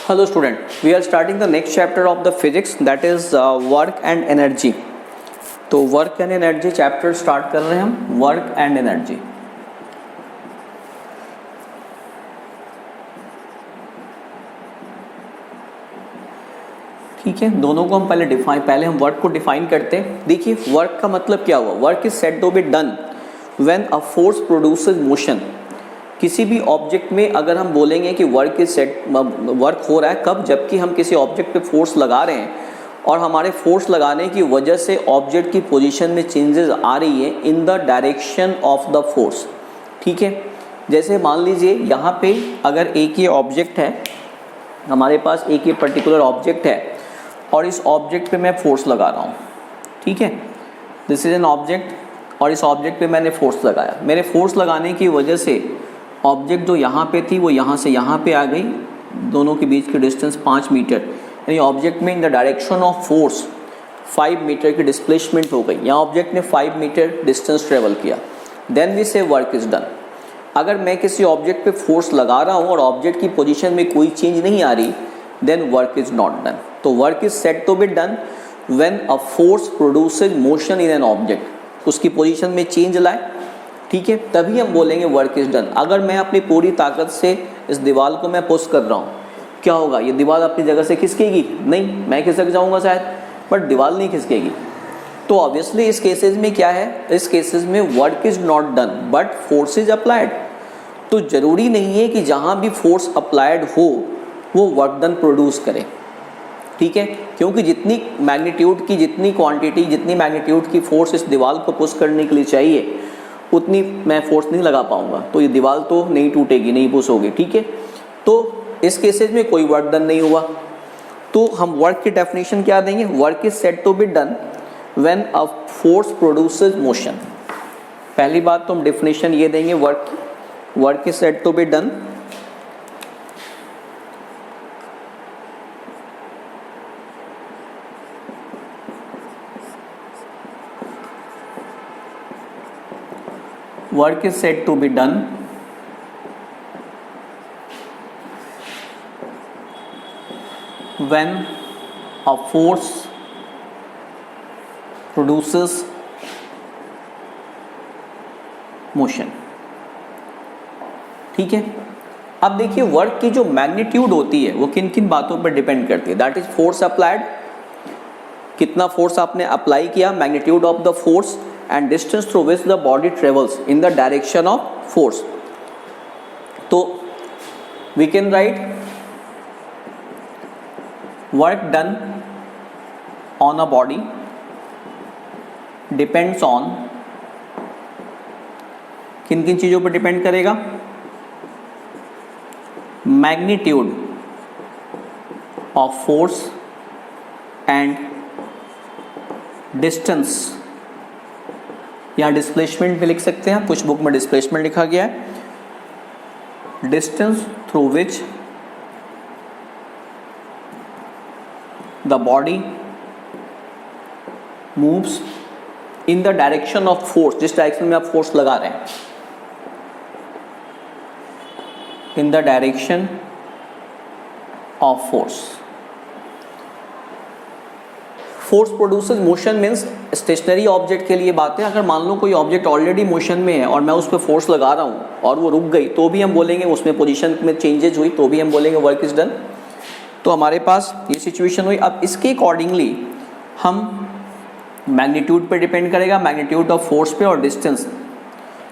Hello student, we are starting the next chapter of the physics, that is work and energy. तो work and energy chapter start कर रहे हैं हम, work and energy. ठीक है, दोनों को हम पहले हम वर्क को डिफाइन करते हैं. देखिए वर्क का मतलब क्या हुआ. Work is said to be done when a force produces motion. किसी भी ऑब्जेक्ट में अगर हम बोलेंगे कि वर्क हो रहा है कब, जबकि हम किसी ऑब्जेक्ट पे फोर्स लगा रहे हैं और हमारे फोर्स लगाने की वजह से ऑब्जेक्ट की पोजीशन में चेंजेस आ रही है इन the direction of the force. ठीक है, जैसे मान लीजिए यहाँ पे अगर एक ये ऑब्जेक्ट है, हमारे पास एक ये पर्टिकुलर ऑब्जेक्ट है और इस ऑब्जेक्ट पे मैं फोर्स लगा रहा हूँ. ठीक है, दिस इज एन ऑब्जेक्ट और इस ऑब्जेक्ट पे मैंने फोर्स लगाया. मेरे फोर्स लगाने की वजह से ऑब्जेक्ट जो यहाँ पे थी वो यहाँ से यहाँ पे आ गई. दोनों के बीच की डिस्टेंस 5 मीटर, यानी ऑब्जेक्ट में in the direction of force 5 metre की डिस्प्लेसमेंट हो गई. यहाँ ऑब्जेक्ट ने 5 मीटर डिस्टेंस ट्रेवल किया. Then we say work is done. अगर मैं किसी ऑब्जेक्ट पे फोर्स लगा रहा हूँ और ऑब्जेक्ट की पोजीशन में कोई चेंज नहीं आ रही, then work is not done. तो work is said to be done when a force produces motion in an object. उसकी पोजीशन में चेंज लाए, ठीक है, तभी हम बोलेंगे वर्क इज डन. अगर मैं अपनी पूरी ताकत से इस दीवार को मैं पुश कर रहा हूँ, क्या होगा, ये दीवार अपनी जगह से खिसकेगी नहीं, मैं खिसक जाऊँगा शायद, बट दीवार नहीं खिसकेगी. तो ऑब्वियसली इस केसेस में क्या है, इस केसेस में work is not done but force is applied. तो ज़रूरी नहीं है कि जहाँ भी फोर्स अप्लाइड हो वो वर्क डन प्रोड्यूस करे. ठीक है, क्योंकि जितनी मैग्नीट्यूड की, जितनी क्वांटिटी, जितनी मैग्नीट्यूड की फोर्स इस दीवार को पुश करने के लिए चाहिए उतनी मैं फोर्स नहीं लगा पाऊंगा, तो ये दीवार तो नहीं टूटेगी, नहीं पुश होगी. ठीक है, तो इस केसेस में कोई वर्क डन नहीं हुआ. तो हम वर्क की डेफिनेशन क्या देंगे, work is said to be done when a force produces motion. पहली बात तो हम डेफिनेशन ये देंगे वर्क की, work is said to be done work is said to be done when a force produces motion. ठीक है, अब देखिए वर्क की जो मैग्नीट्यूड होती है वो किन किन बातों पर डिपेंड करती है. दैट इज फोर्स अप्लाइड, कितना फोर्स आपने अप्लाई किया, magnitude of the force, and distance through which the body travels in the direction of force. So we can write work done on a body depends on, किन किन चीज़ों पर depend करेगा, magnitude of force and distance. यहाँ displacement भी लिख सकते हैं, कुछ बुक में डिस्प्लेसमेंट लिखा गया है. Distance through which the body moves in the direction of force, जिस डायरेक्शन में आप फोर्स लगा रहे हैं, in the direction of force. Force produces motion means stationary object के लिए बात है. अगर मान लो कोई ऑब्जेक्ट ऑलरेडी मोशन में है और मैं उस पर फोर्स लगा रहा हूँ और वो रुक गई, तो भी हम बोलेंगे, उसमें पोजीशन में चेंजेस हुई तो भी हम बोलेंगे वर्क इज डन. तो हमारे पास ये सिचुएशन हुई. अब इसके अकॉर्डिंगली हम मैग्नीट्यूड पे डिपेंड करेगा, मैग्नीट्यूड ऑफ फोर्स पे और distance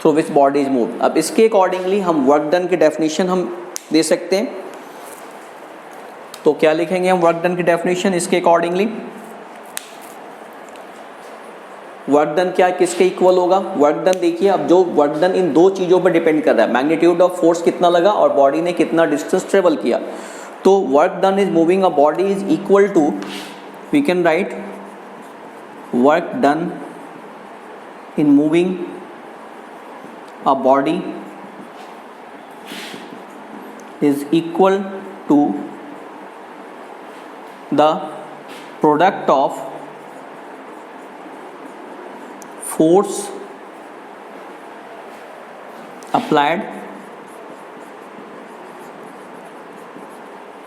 through which body is move. अब इसके अकॉर्डिंगली हम वर्क डन की डेफिनेशन हम दे सकते हैं. तो क्या लिखेंगे हम वर्क डन की डेफिनेशन इसके अकॉर्डिंगली. वर्क डन क्या किसके इक्वल होगा, वर्क डन देखिए, अब जो वर्क डन इन दो चीज़ों पर डिपेंड कर रहा है, मैग्नीट्यूड ऑफ फोर्स कितना लगा और बॉडी ने कितना डिस्टेंस ट्रेवल किया. तो work done is moving a body is equal to, we can write work done in moving a body is equal to the product of force applied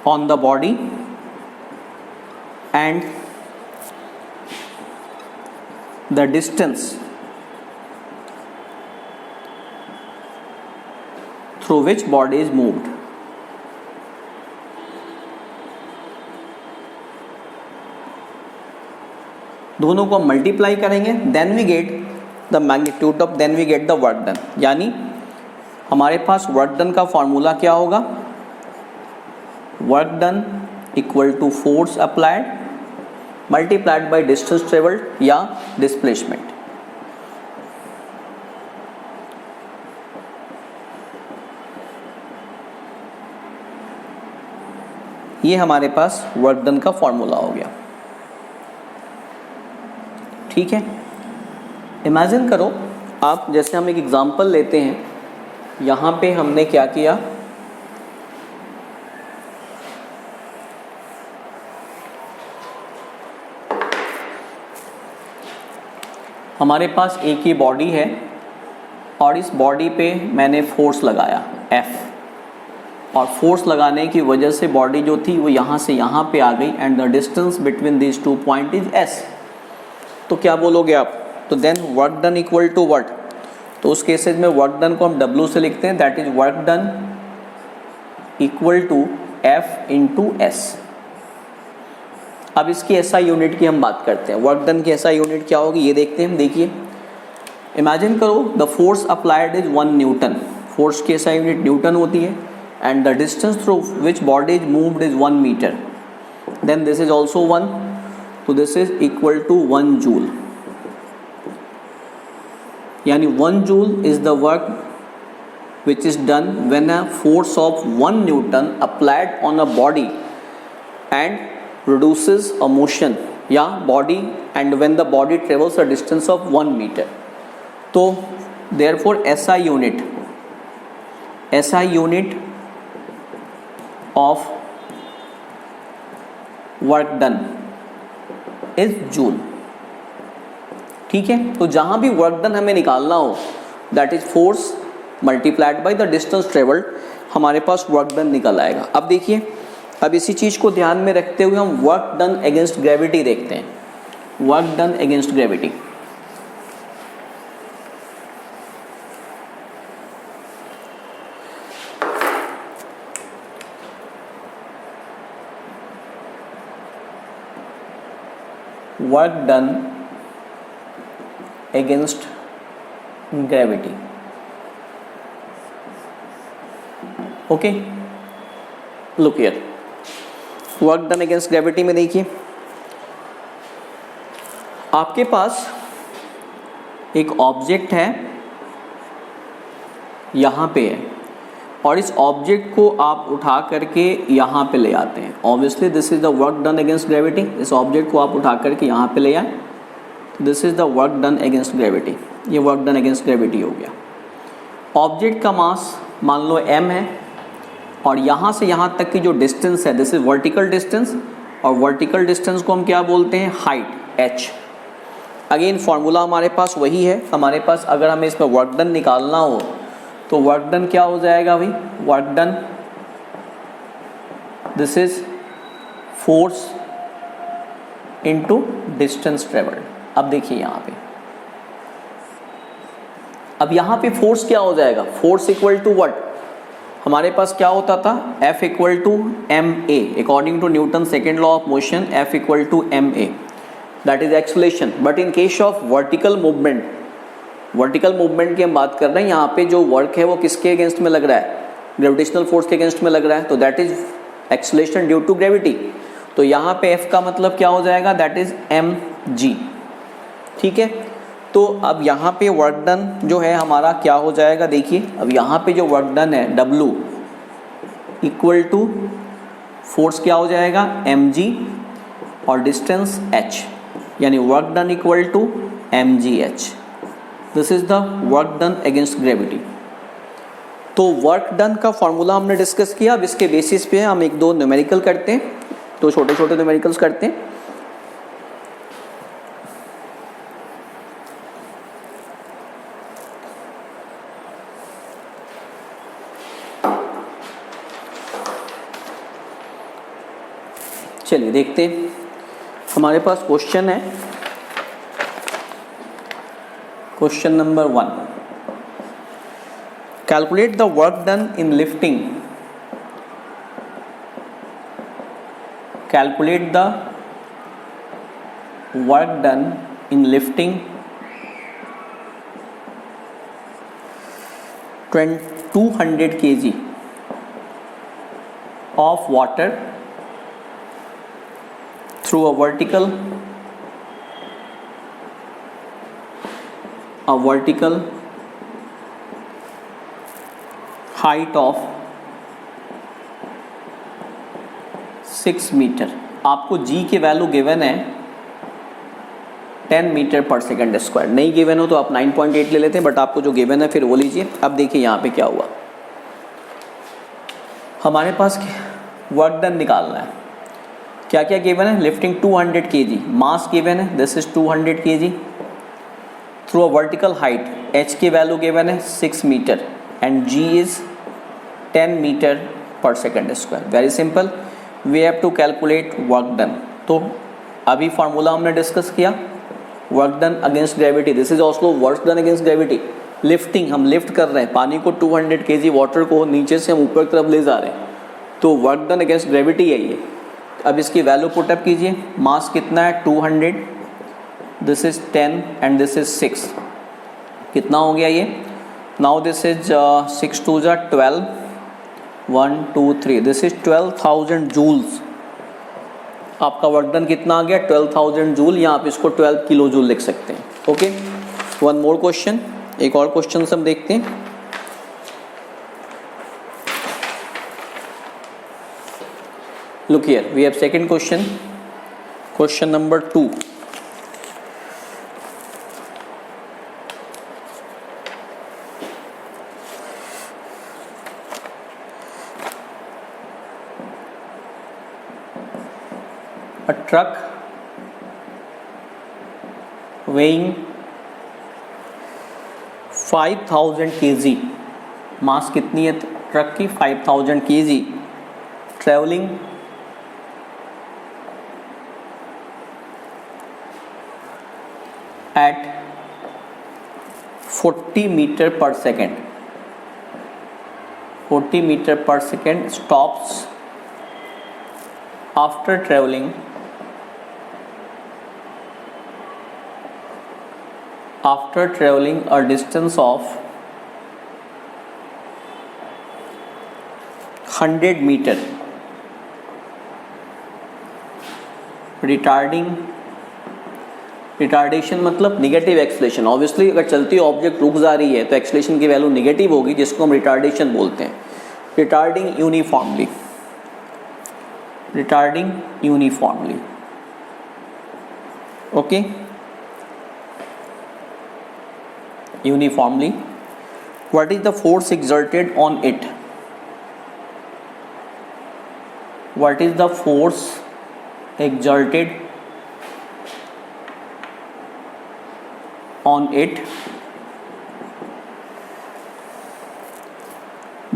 on the body and the distance through which body is moved. दोनों को multiply करेंगे, then we get the magnitude of, then we get the work done. यानी हमारे पास work done का formula क्या होगा, work done equal to force applied multiplied by distance travelled या डिस्प्लेसमेंट। ये हमारे पास वर्क डन का फॉर्मूला हो गया। ठीक है, इमेजिन करो आप, जैसे हम एक एग्जांपल लेते हैं, यहाँ पे हमने क्या किया, हमारे पास एक ही बॉडी है और इस बॉडी पे मैंने फोर्स लगाया F, और फोर्स लगाने की वजह से बॉडी जो थी वो यहाँ से यहाँ पे आ गई and the distance between this two point is S। तो क्या बोलोगे आप, तो then work done equal to what, तो उस केसेज में वर्क डन को हम W से लिखते हैं, that is work done equal to F into S। अब इसकी SI यूनिट की हम बात करते हैं, वर्क डन की SI यूनिट क्या होगी ये देखते हैं। देखिए, इमेजिन करो the force applied is 1 Newton, force की SI यूनिट न्यूटन होती है, and the distance through which body is moved is 1 meter, then this is also 1, so this is equal to 1 joule। यानी 1 joule is the work which is done when a force of 1 newton applied on a body and produces a motion या body, and when the body travels a distance of 1 meter। तो therefore SI unit of work done is joule। ठीक है, तो जहां भी work done हमें निकालना हो, that is force multiplied by the distance travelled, हमारे पास वर्क डन निकल आएगा। अब देखिए, अब इसी चीज को ध्यान में रखते हुए हम वर्क डन अगेंस्ट ग्रेविटी देखते हैं। Work done against gravity, work done against gravity। okay, look here, work done against gravity में देखिए, आपके पास एक ऑब्जेक्ट है, यहाँ पे है, और इस ऑब्जेक्ट को आप उठा करके यहाँ पे ले आते हैं। Obviously this is the work done against gravity. इस ऑब्जेक्ट को आप उठा करके यहाँ पे ले आए, this is the work done against gravity. ये वर्क डन अगेंस्ट ग्रेविटी हो गया। ऑब्जेक्ट का मास मान लो m है, और यहाँ से यहाँ तक की जो डिस्टेंस है, दिस इज वर्टिकल डिस्टेंस, और वर्टिकल डिस्टेंस को हम क्या बोलते हैं, हाइट h। अगेन फॉर्मूला हमारे पास वही है। हमारे पास अगर हमें इसमें वर्क डन निकालना हो तो वर्क डन क्या हो जाएगा भाई, work done this is force into distance travelled. अब देखिए यहाँ पे, अब यहाँ पे फोर्स क्या हो जाएगा, फोर्स इक्वल टू व्हाट, हमारे पास क्या होता था, F equal to ma, according to Newton second law of motion, F equal to ma, that is acceleration. But in case of vertical movement, vertical movement की हम बात कर रहे हैं, यहाँ पे जो वर्क है वो किसके अगेंस्ट में लग रहा है, ग्रेविटेशनल फोर्स के अगेंस्ट में लग रहा है, तो that is acceleration due to gravity. तो यहाँ पे F का मतलब क्या हो जाएगा, दैट इज mg। ठीक है, तो अब यहाँ पे वर्क डन जो है हमारा क्या हो जाएगा, देखिए अब यहाँ पे जो वर्क डन है W इक्वल टू फोर्स क्या हो जाएगा, mg और डिस्टेंस h, यानी work done equal to mgh। This is the work done against gravity. तो वर्क डन का फॉर्मूला हमने डिस्कस किया। अब इसके बेसिस पे हम एक दो न्यूमेरिकल करते हैं, तो छोटे छोटे न्यूमेरिकल्स करते हैं। चलिए देखते हैं, हमारे पास क्वेश्चन है, question number 1, calculate the work done in lifting, calculate the work done in lifting 200 kg of water through a vertical height of 6 metre. आपको जी की वैल्यू गिवन है 10 मीटर पर सेकंड स्क्वायर, नहीं गिवन हो तो आप 9.8 ले लेते हैं, बट आपको जो गिवन है फिर वो लीजिए। अब देखिए यहाँ पे क्या हुआ, हमारे पास वर्क डन निकालना है, क्या क्या गिवन है, लिफ्टिंग 200 kg, मास गिवन है, this is 200 kg through a vertical height, h की वैल्यू गिवन है 6 metre and g is 10 metre पर second square. Very simple, we have to calculate work done. तो अभी फार्मूला हमने discuss किया, work done against gravity, this is also work done against gravity. Lifting, हम lift कर रहे हैं पानी को, 200 kg वाटर को नीचे से हम ऊपर की तरफ ले जा रहे हैं, तो वर्क डन अगेंस्ट ग्रेविटी है ये। अब इसकी वैल्यू पुटअप कीजिए, मास कितना है 200, this is 10 and this is 6, कितना हो गया ये, नाउ दिस इज 6 2 जा 12, 1 2 3, दिस इज 12,000 जूल्स। आपका वर्क डन कितना आ गया 12,000 जूल, या आप इसको 12 किलो जूल लिख सकते हैं। ओके, वन मोर क्वेश्चन, एक और क्वेश्चन हम देखते हैं। Look here, we have second question, question number 2. A truck weighing 5,000 kg, मास कितनी है ट्रक की 5,000 kg, travelling at 40 meter per second, 40 meter per second, stops after traveling a distance of 100 meter, retardation मतलब negative acceleration. Obviously अगर चलती object रुक जा रही है तो एक्सलेशन की वैल्यू निगेटिव होगी, जिसको हम रिटार्डेशन बोलते हैं। Retarding uniformly, okay, uniformly. What is the force exerted on it, what is the force exerted on it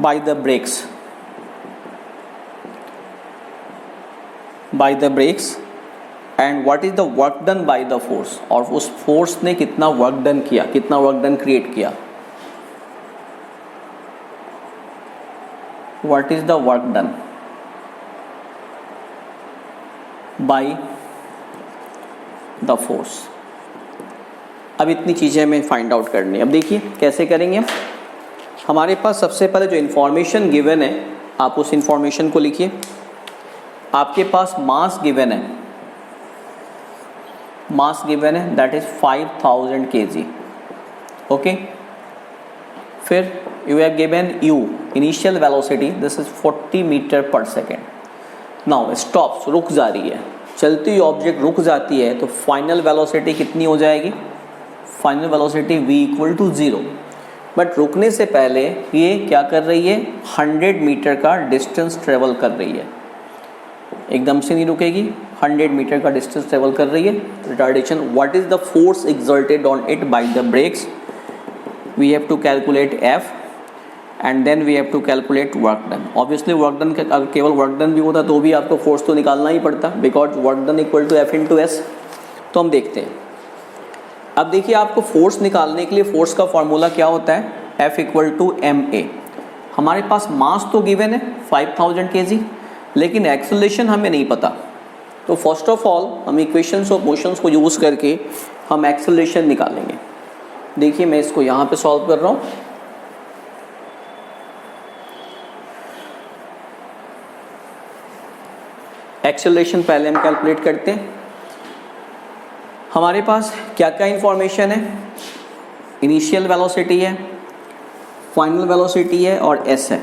by the brakes, and what is the work done by the force, और उस force ने कितना work done किया, कितना work done create किया। what is the work done by the force। अब इतनी चीज़ें हमें फाइंड आउट करनी है। अब देखिए कैसे करेंगे। हमारे पास सबसे पहले जो इन्फॉर्मेशन गिवन है, आप उस इन्फॉर्मेशन को लिखिए। आपके पास मास गिवन है, मास गिवन है दैट इज 5,000 kg, ओके। फिर you have given you, initial velocity, this is 40 metre per second. Now stops, रुक जा रही है, चलती हुई ऑब्जेक्ट रुक जाती है तो फाइनल वेलोसिटी कितनी हो जाएगी, final velocity v equal to 0। But रुकने से पहले ये क्या कर रही है, 100 मीटर का डिस्टेंस ट्रेवल कर रही है, एकदम से नहीं रुकेगी, 100 मीटर का डिस्टेंस ट्रेवल कर रही है। Retardation, what is the force exerted on it by the brakes, we have to calculate F। And then we have to calculate work done. Obviously work done, अगर केवल वर्क डन भी होता तो भी आपको फोर्स तो निकालना ही पड़ता, because work done equal to F into S. तो हम देखते हैं। अब देखिए, आपको फोर्स निकालने के लिए फोर्स का फॉर्मूला क्या होता है, F equal to M A. हमारे पास मास तो गिवन है 5000 kg, लेकिन एक्सेलरेशन हमें नहीं पता। तो फर्स्ट ऑफ ऑल हम इक्वेशंस ऑफ मोशंस को यूज़ करके हम एक्सेलरेशन निकालेंगे। देखिए मैं इसको यहाँ पे सॉल्व कर रहा हूँ। एक्सेलरेशन पहले हम कैलकुलेट करते हैं। हमारे पास क्या क्या इंफॉर्मेशन है, इनिशियल वेलोसिटी है, फाइनल वेलोसिटी है और एस है।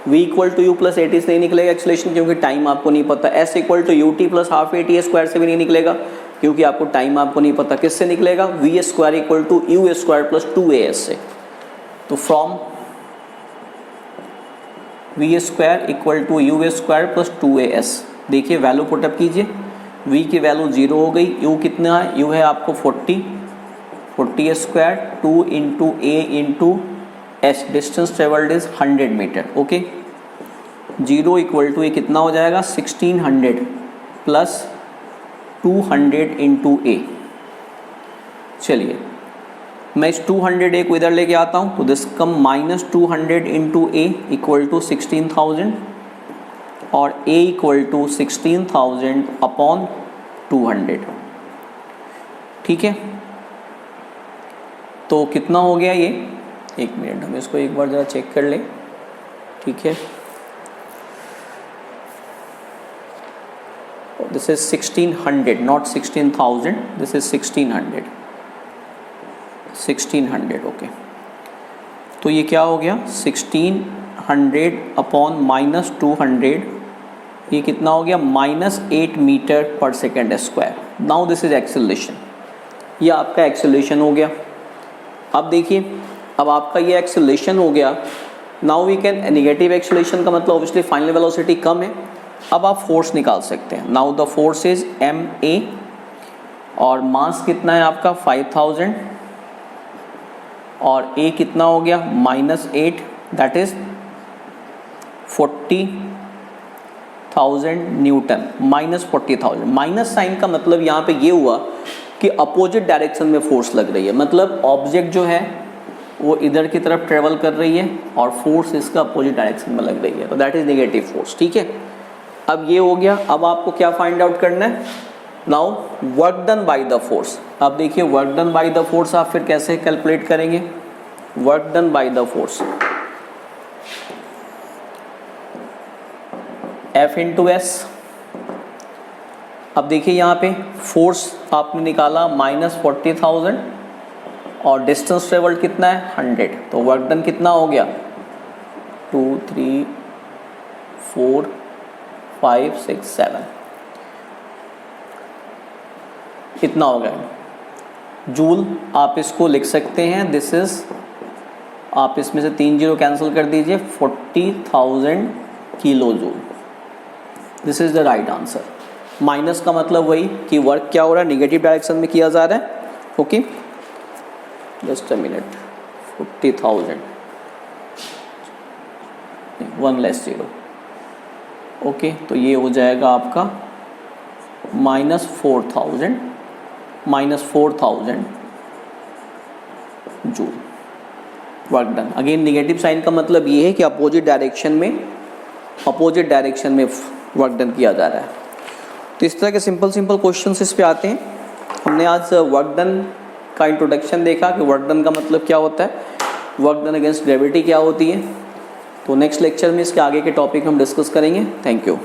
v equal to U plus A T से नहीं निकलेगा एक्सेलरेशन, क्योंकि टाइम आपको नहीं पता। s equal to U T plus half A T square से भी नहीं निकलेगा, क्योंकि आपको टाइम आपको नहीं पता। किससे निकलेगा, V square equal to U square plus 2as से। तो from V square equal to U square plus 2as, देखिए वैल्यू पुटअप कीजिए। v की वैल्यू 0 हो गई, u कितना है, u है आपको 40 square 2 into A into S, distance travelled is 100 metre. Okay, 0 equal to ये कितना हो जाएगा 1600 प्लस 200 इंटू ए। चलिए मैं इस 200 को इधर लेके आता हूँ, तो this come minus 200 into A equal to 16000 और a इक्वल टू 16000 अपॉन 200। ठीक है, तो कितना हो गया ये, एक मिनट हम इसको एक बार ज़रा चेक कर लें। ठीक है, this is 1600 not 16000, this is 1600 okay. तो ये क्या हो गया 1600 अपॉन माइनस 200, ये कितना हो गया -8 metre per second square. Now this is acceleration, ये आपका एक्सेलरेशन हो गया। अब देखिए, अब आपका ये एक्सेलरेशन हो गया। Now we can, negative acceleration का मतलब ऑब्वियसली फाइनल वेलोसिटी कम है। अब आप फोर्स निकाल सकते हैं। Now the force is M A और मास कितना है आपका 5000 और ए कितना हो गया -8, that is 40,000 newton. -40,000, minus sign का मतलब यहाँ पे ये हुआ कि अपोजिट डायरेक्शन में फोर्स लग रही है, मतलब ऑब्जेक्ट जो है वो इधर की तरफ ट्रेवल कर रही है और फोर्स इसका अपोजिट डायरेक्शन में लग रही है, तो दैट इज नेगेटिव फोर्स। ठीक है, अब ये हो गया। अब आपको क्या फाइंड आउट करना है, now work done by the force. अब देखिए work done by the force आप फिर कैसे कैलकुलेट करेंगे, work done by the force F into S. अब देखिए यहाँ पे फोर्स आपने निकाला -40,000 और डिस्टेंस ट्रेवल्ड कितना है 100, तो वर्क डन कितना हो गया 2 3 4 5 6 7, कितना हो गया जूल। आप इसको लिख सकते हैं, दिस इज, आप इसमें से 3 जीरो कैंसिल कर दीजिए, 40,000 kilo joule. This is the right answer. Minus का मतलब वही कि वर्क क्या हो रहा है, नेगेटिव डायरेक्शन में किया जा रहा है। Okay, just a minute, 40,000 1 less 0। Okay, तो ये हो जाएगा आपका -4,000 joule work done. Again negative sign का मतलब ये है कि अपोजिट डायरेक्शन में वर्क डन किया जा रहा है। तो इस तरह के सिंपल क्वेश्चन इस पे आते हैं। हमने आज वर्क डन का इंट्रोडक्शन देखा कि वर्क डन का मतलब क्या होता है, वर्क डन अगेंस्ट ग्रेविटी क्या होती है। तो नेक्स्ट लेक्चर में इसके आगे के टॉपिक हम डिस्कस करेंगे। Thank you.